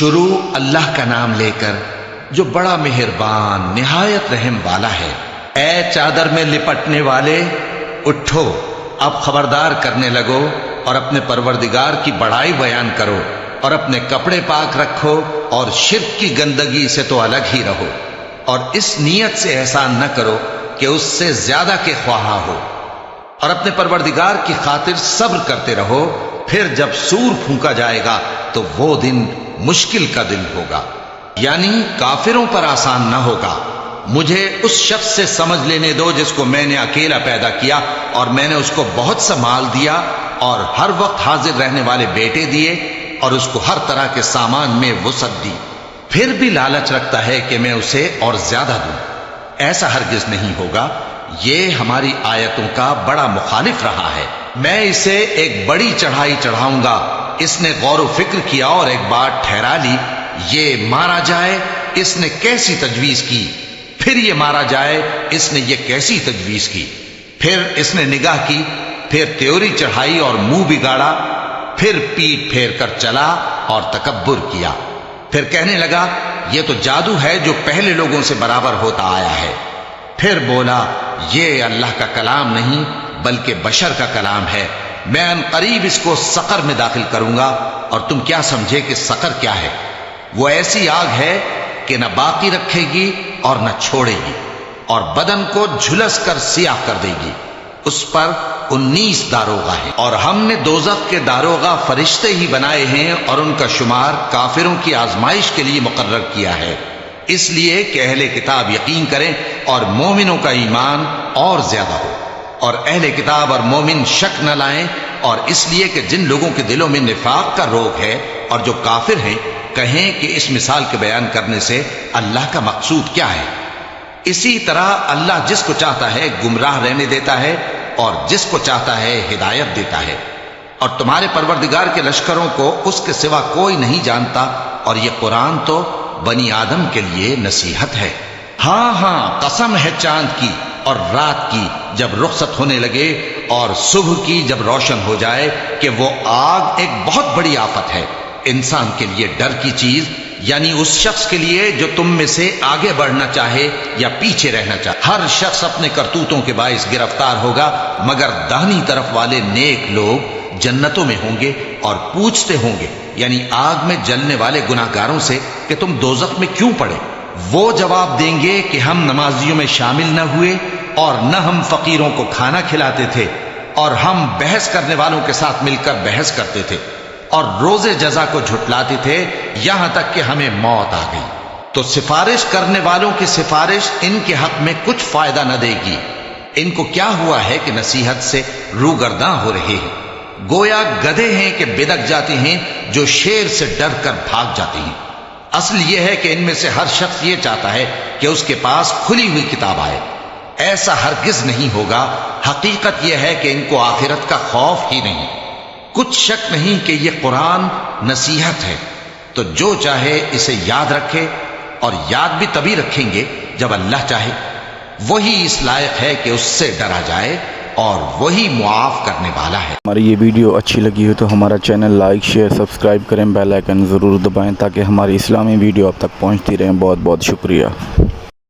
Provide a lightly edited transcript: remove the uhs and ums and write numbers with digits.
شروع اللہ کا نام لے کر جو بڑا مہربان نہایت رحم والا ہے۔ اے چادر میں لپٹنے والے، اٹھو، اب خبردار کرنے لگو اور اپنے پروردگار کی بڑائی بیان کرو، اور اپنے کپڑے پاک رکھو اور شرک کی گندگی سے تو الگ ہی رہو، اور اس نیت سے احسان نہ کرو کہ اس سے زیادہ کے خواہاں ہو، اور اپنے پروردگار کی خاطر صبر کرتے رہو۔ پھر جب سور پھونکا جائے گا تو وہ دن مشکل کا دن ہوگا، یعنی کافروں پر آسان نہ ہوگا۔ مجھے اس شخص سے سمجھ لینے دو جس کو میں نے اکیلا پیدا کیا، اور میں نے اس کو بہت سا مال دیا اور ہر وقت حاضر رہنے والے بیٹے دیے، اور اس کو ہر طرح کے سامان میں وسعت دی، پھر بھی لالچ رکھتا ہے کہ میں اسے اور زیادہ دوں۔ ایسا ہرگز نہیں ہوگا، یہ ہماری آیتوں کا بڑا مخالف رہا ہے۔ میں اسے ایک بڑی چڑھائی چڑھاؤں گا۔ اس نے غور و فکر کیا اور ایک بات ٹھہرا لی، یہ مارا جائے، اس نے کیسی تجویز کی، پھر یہ مارا جائے، اس نے یہ کیسی تجویز کی۔ پھر اس نے نگاہ کی، پھر تیوری چڑھائی اور منہ بگاڑا، پھر پیٹ پھیر کر چلا اور تکبر کیا، پھر کہنے لگا یہ تو جادو ہے جو پہلے لوگوں سے برابر ہوتا آیا ہے۔ پھر بولا یہ اللہ کا کلام نہیں بلکہ بشر کا کلام ہے، میں ان قریب اس کو سقر میں داخل کروں گا، اور تم کیا سمجھے کہ سقر کیا ہے؟ وہ ایسی آگ ہے کہ نہ باقی رکھے گی اور نہ چھوڑے گی، اور بدن کو جھلس کر سیاہ کر دے گی۔ اس پر 19 داروغہ ہیں، اور ہم نے دوزخ کے داروغہ فرشتے ہی بنائے ہیں، اور ان کا شمار کافروں کی آزمائش کے لیے مقرر کیا ہے، اس لیے کہ اہل کتاب یقین کریں اور مومنوں کا ایمان اور زیادہ ہو، اور اہل کتاب اور مومن شک نہ لائیں، اور اس لیے کہ جن لوگوں کے دلوں میں نفاق کا روگ ہے اور جو کافر ہیں کہیں کہ اس مثال کے بیان کرنے سے اللہ کا مقصود کیا ہے۔ اسی طرح اللہ جس کو چاہتا ہے گمراہ رہنے دیتا ہے اور جس کو چاہتا ہے ہدایت دیتا ہے، اور تمہارے پروردگار کے لشکروں کو اس کے سوا کوئی نہیں جانتا، اور یہ قرآن تو بنی آدم کے لیے نصیحت ہے۔ ہاں ہاں، قسم ہے چاند کی اور رات کی جب رخصت ہونے لگے، اور صبح کی جب روشن ہو جائے، کہ وہ آگ ایک بہت بڑی آفت ہے، انسان کے لیے ڈر کی چیز، یعنی اس شخص کے لیے جو تم میں سے آگے بڑھنا چاہے یا پیچھے رہنا چاہے۔ ہر شخص اپنے کرتوتوں کے باعث گرفتار ہوگا، مگر داہنی طرف والے نیک لوگ جنتوں میں ہوں گے اور پوچھتے ہوں گے، یعنی آگ میں جلنے والے گناہگاروں سے، کہ تم دوزخ میں کیوں پڑے؟ وہ جواب دیں گے کہ ہم نمازیوں میں شامل نہ ہوئے، اور نہ ہم فقیروں کو کھانا کھلاتے تھے، اور ہم بحث کرنے والوں کے ساتھ مل کر بحث کرتے تھے، اور روز جزا کو جھٹلاتے تھے، یہاں تک کہ ہمیں موت آ گئی۔ تو سفارش کرنے والوں کی سفارش ان کے حق میں کچھ فائدہ نہ دے گی۔ ان کو کیا ہوا ہے کہ نصیحت سے روگرداں ہو رہے ہیں؟ گویا گدھے ہیں کہ بدک جاتے ہیں جو شیر سے ڈر کر بھاگ جاتے ہیں۔ اصل یہ ہے کہ ان میں سے ہر شخص یہ چاہتا ہے کہ اس کے پاس کھلی ہوئی کتاب آئے، ایسا ہرگز نہیں ہوگا۔ حقیقت یہ ہے کہ ان کو آخرت کا خوف ہی نہیں۔ کچھ شک نہیں کہ یہ قرآن نصیحت ہے، تو جو چاہے اسے یاد رکھے، اور یاد بھی تبھی رکھیں گے جب اللہ چاہے۔ وہی اس لائق ہے کہ اس سے ڈرا جائے، اور وہی معاف کرنے والا ہے۔ ہماری یہ ویڈیو اچھی لگی ہو تو ہمارا چینل لائک شیئر سبسکرائب کریں، بیل آئیکن ضرور دبائیں تاکہ ہماری اسلامی ویڈیو اب تک پہنچتی رہیں۔ بہت بہت شکریہ۔